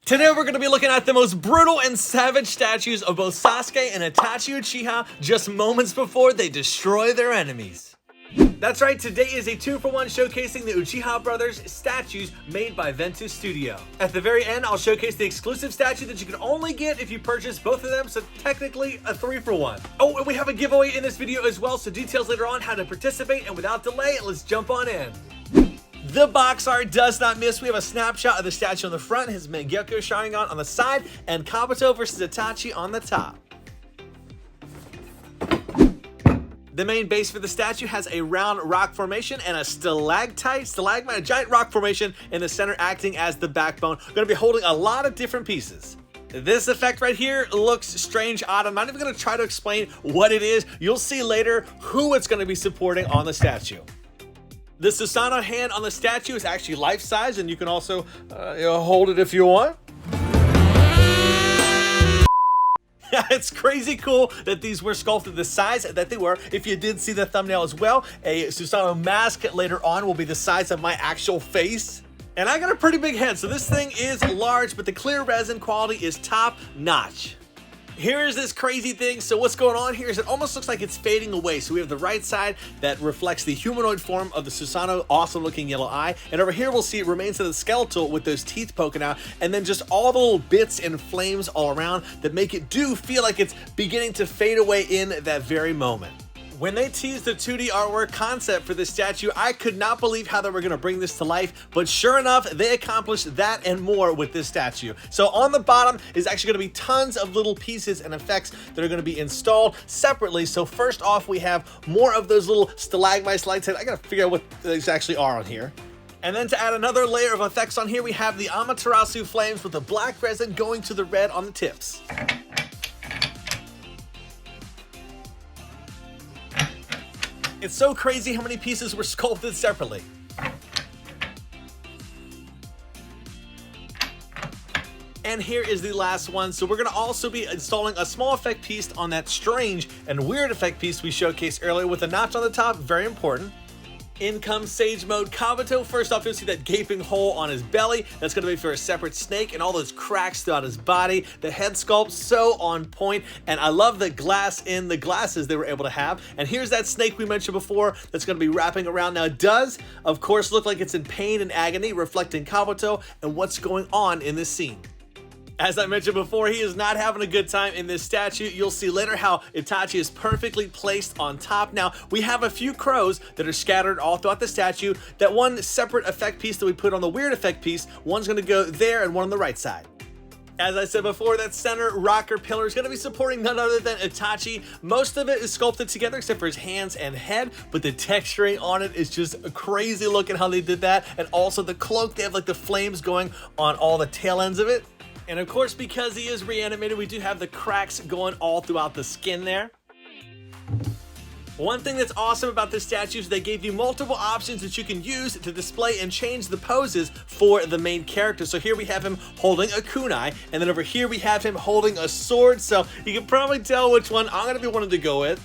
Today we're going to be looking at the most brutal and savage statues of both Sasuke and Itachi Uchiha just moments before they destroy their enemies. That's right, today is a 2-for-1 showcasing the Uchiha brothers statues made by Ventus Studio. At the very end, I'll showcase the exclusive statue that you can only get if you purchase both of them, so technically a 3-for-1. Oh, and we have a giveaway in this video as well, so details later on how to participate, and without delay, let's jump on in. The box art does not miss. We have a snapshot of the statue on the front, his Mangekyo Sharingan on the side, and Kabuto versus Itachi on the top. The main base for the statue has a round rock formation and a stalagmite, a giant rock formation in the center acting as the backbone. We're going to be holding a lot of different pieces. This effect right here looks strange, odd. I'm not even going to try to explain what it is. You'll see later who it's going to be supporting on the statue. The Susanoo hand on the statue is actually life-size, and you can also hold it if you want. It's crazy cool that these were sculpted the size that they were. If you did see the thumbnail as well, a Susanoo mask later on will be the size of my actual face. And I got a pretty big head, so this thing is large, but the clear resin quality is top-notch. Here's this crazy thing. So what's going on here is it almost looks like it's fading away. So we have the right side that reflects the humanoid form of the Susanoo, awesome looking yellow eye. And over here we'll see it remains of the skeletal with those teeth poking out. And then just all the little bits and flames all around that make it feel like it's beginning to fade away in that very moment. When they teased the 2D artwork concept for this statue, I could not believe how they were going to bring this to life, but sure enough, they accomplished that and more with this statue. So on the bottom is actually going to be tons of little pieces and effects that are going to be installed separately. So first off, we have more of those little stalagmites, lights. I got to figure out what these actually are on here. And then to add another layer of effects on here, we have the Amaterasu flames with the black resin going to the red on the tips. It's so crazy how many pieces were sculpted separately. And here is the last one. So we're going to also be installing a small effect piece on that strange and weird effect piece we showcased earlier with a notch on the top, very important. In comes Sage Mode Kabuto. First off, you'll see that gaping hole on his belly. That's going to be for a separate snake and all those cracks throughout his body. The head sculpt, so on point. And I love the glass in the glasses they were able to have. And here's that snake we mentioned before that's going to be wrapping around. Now, it does, of course, look like it's in pain and agony, reflecting Kabuto and what's going on in this scene. As I mentioned before, he is not having a good time in this statue. You'll see later how Itachi is perfectly placed on top. Now, we have a few crows that are scattered all throughout the statue. That one separate effect piece that we put on the weird effect piece, one's going to go there and one on the right side. As I said before, that center rocker pillar is going to be supporting none other than Itachi. Most of it is sculpted together except for his hands and head, but the texturing on it is just crazy looking how they did that. And also the cloak, they have like the flames going on all the tail ends of it. And of course, because he is reanimated, we do have the cracks going all throughout the skin there. One thing that's awesome about this statue is they gave you multiple options that you can use to display and change the poses for the main character. So here we have him holding a kunai, and then over here we have him holding a sword. So you can probably tell which one I'm going to be wanting to go with.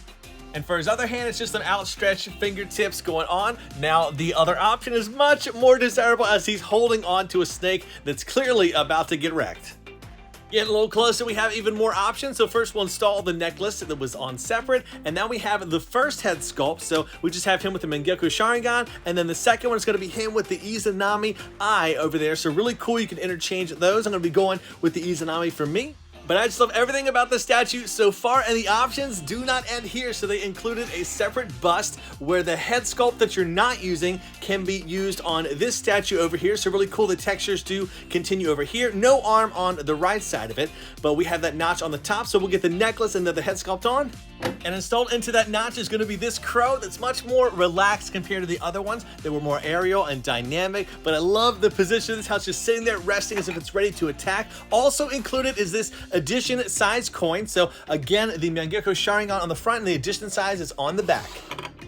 And for his other hand, it's just an outstretched fingertips going on. Now, the other option is much more desirable as he's holding on to a snake that's clearly about to get wrecked. Getting a little closer, we have even more options. So first we'll install the necklace that was on separate, and now we have the first head sculpt. So we just have him with the Mangekyo Sharingan, and then the second one is going to be him with the Izanami eye over there. So really cool, you can interchange those. I'm going to be going with the Izanami for me. But I just love everything about the statue so far, and the options do not end here. So they included a separate bust where the head sculpt that you're not using can be used on this statue over here. So really cool, the textures do continue over here. No arm on the right side of it, but we have that notch on the top. So we'll get the necklace and then the head sculpt on. And installed into that notch is going to be this crow that's much more relaxed compared to the other ones. They were more aerial and dynamic, but I love the position of this, how it's just sitting there resting as if it's ready to attack. Also included is this edition size coin. So again, the Mangekyo Sharingan on the front and the edition size is on the back.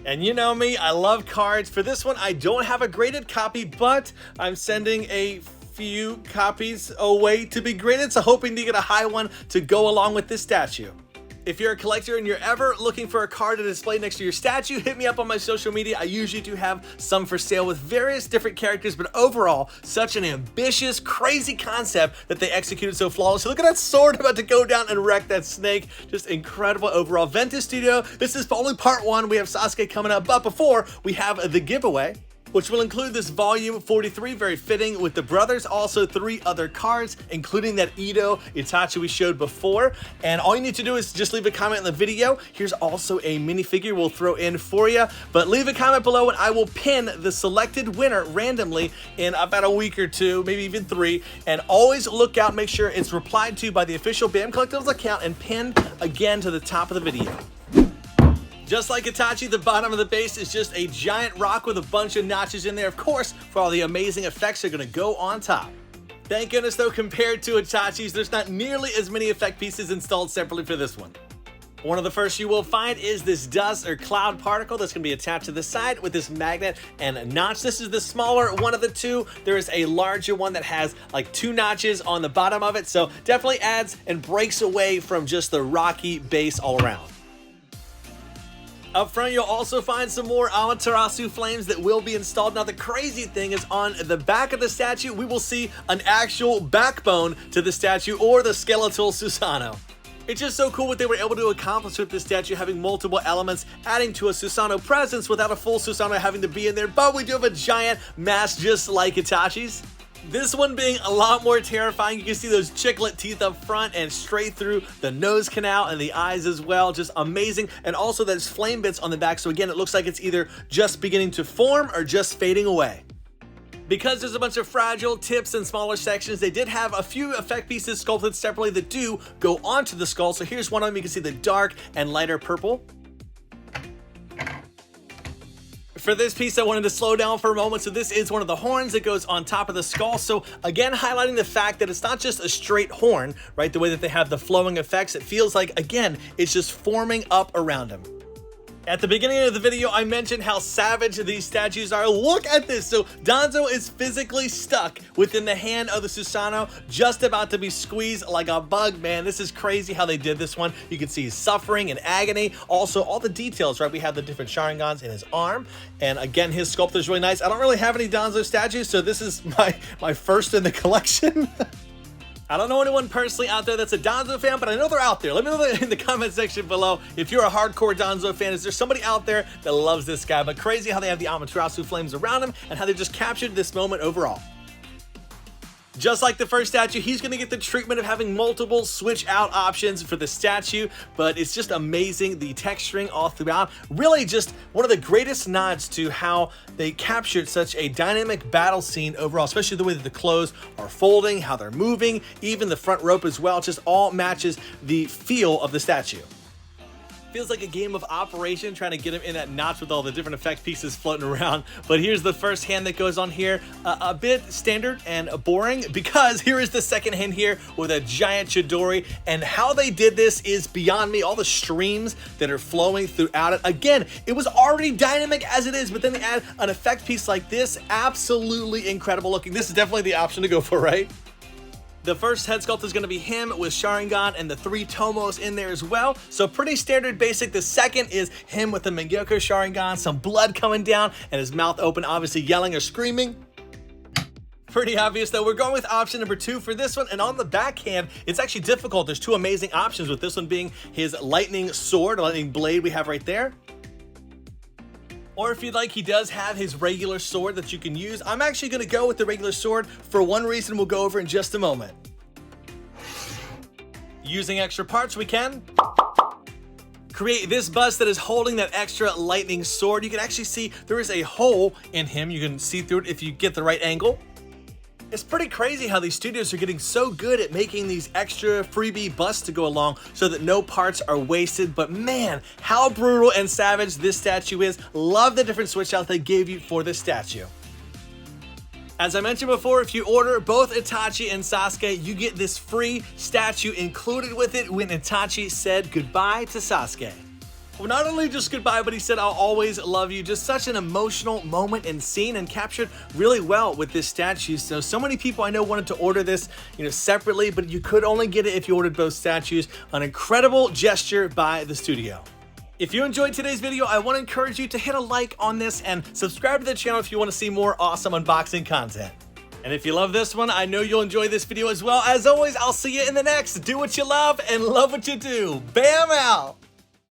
And you know me, I love cards. For this one, I don't have a graded copy, but I'm sending a few copies away to be graded, so hoping to get a high one to go along with this statue. If you're a collector and you're ever looking for a card to display next to your statue, hit me up on my social media. I usually do have some for sale with various different characters, but overall, such an ambitious, crazy concept that they executed so flawlessly. Look at that sword about to go down and wreck that snake. Just incredible overall. Ventus Studio, this is only part 1. We have Sasuke coming up, but before, we have the giveaway, which will include this volume 43, very fitting with the brothers, also 3 other cards, including that Itachi we showed before. And all you need to do is just leave a comment in the video. Here's also a minifigure we'll throw in for you, but leave a comment below and I will pin the selected winner randomly in about a week or 2, maybe even 3. And always look out, make sure it's replied to by the official BAM Collectibles account and pinned again to the top of the video. Just like Itachi, the bottom of the base is just a giant rock with a bunch of notches in there, of course, for all the amazing effects that are going to go on top. Thank goodness, though, compared to Itachi's, there's not nearly as many effect pieces installed separately for this one. One of the first you will find is this dust or cloud particle that's going to be attached to the side with this magnet and notch. This is the smaller one of the 2. There is a larger one that has like 2 notches on the bottom of it, so definitely adds and breaks away from just the rocky base all around. Up front, you'll also find some more Amaterasu flames that will be installed. Now, the crazy thing is on the back of the statue, we will see an actual backbone to the statue or the skeletal Susanoo. It's just so cool what they were able to accomplish with this statue, having multiple elements, adding to a Susanoo presence without a full Susanoo having to be in there. But we do have a giant mask just like Itachi's. This one being a lot more terrifying. You can see those chiclet teeth up front and straight through the nose canal and the eyes as well. Just amazing. And also there's flame bits on the back. So again, it looks like it's either just beginning to form or just fading away. Because there's a bunch of fragile tips and smaller sections, they did have a few effect pieces sculpted separately that do go onto the skull. So here's one of them. You can see the dark and lighter purple. For this piece, I wanted to slow down for a moment. So this is one of the horns that goes on top of the skull. So again, highlighting the fact that it's not just a straight horn, right? The way that they have the flowing effects, it feels like, again, it's just forming up around him. At the beginning of the video, I mentioned how savage these statues are. Look at this. So Danzo is physically stuck within the hand of the Susanoo, just about to be squeezed like a bug, man. This is crazy how they did this one. You can see he's suffering and agony. Also, all the details, right? We have the different Sharingans in his arm. And again, his sculpt is really nice. I don't really have any Danzo statues, so this is my first in the collection. I don't know anyone personally out there that's a Danzo fan, but I know they're out there. Let me know in the comment section below if you're a hardcore Danzo fan. Is there somebody out there that loves this guy? But crazy how they have the Amaterasu flames around him and how they just captured this moment overall. Just like the first statue, he's going to get the treatment of having multiple switch out options for the statue, but it's just amazing, the texturing all throughout. Really just one of the greatest nods to how they captured such a dynamic battle scene overall, especially the way that the clothes are folding, how they're moving, even the front rope as well, just all matches the feel of the statue. Feels like a game of Operation, trying to get him in that notch with all the different effect pieces floating around. But here's the first hand that goes on here. A bit standard and boring, because here is the second hand here with a giant Chidori. And how they did this is beyond me. All the streams that are flowing throughout it. Again, it was already dynamic as it is, but then they add an effect piece like this. Absolutely incredible looking. This is definitely the option to go for, right? The first head sculpt is going to be him with Sharingan and the 3 Tomos in there as well. So pretty standard basic. The second is him with the Mangyoku Sharingan, some blood coming down and his mouth open, obviously yelling or screaming. Pretty obvious though. We're going with option number 2 for this one. And on the backhand, it's actually difficult. There's 2 amazing options, with this one being his lightning sword, lightning blade we have right there. Or if you'd like, he does have his regular sword that you can use. I'm actually going to go with the regular sword for one reason we'll go over in just a moment. Using extra parts, we can create this bust that is holding that extra lightning sword. You can actually see there is a hole in him. You can see through it if you get the right angle. It's pretty crazy how these studios are getting so good at making these extra freebie busts to go along so that no parts are wasted. But man, how brutal and savage this statue is. Love the different switch outs they gave you for this statue. As I mentioned before, if you order both Itachi and Sasuke, you get this free statue included with it when Itachi said goodbye to Sasuke. Well, not only just goodbye, but he said, I'll always love you. Just such an emotional moment and scene, and captured really well with this statue. So many people I know wanted to order this, separately, but you could only get it if you ordered both statues. An incredible gesture by the studio. If you enjoyed today's video, I want to encourage you to hit a like on this and subscribe to the channel if you want to see more awesome unboxing content. And if you love this one, I know you'll enjoy this video as well. As always, I'll see you in the next. Do what you love and love what you do. Bam out!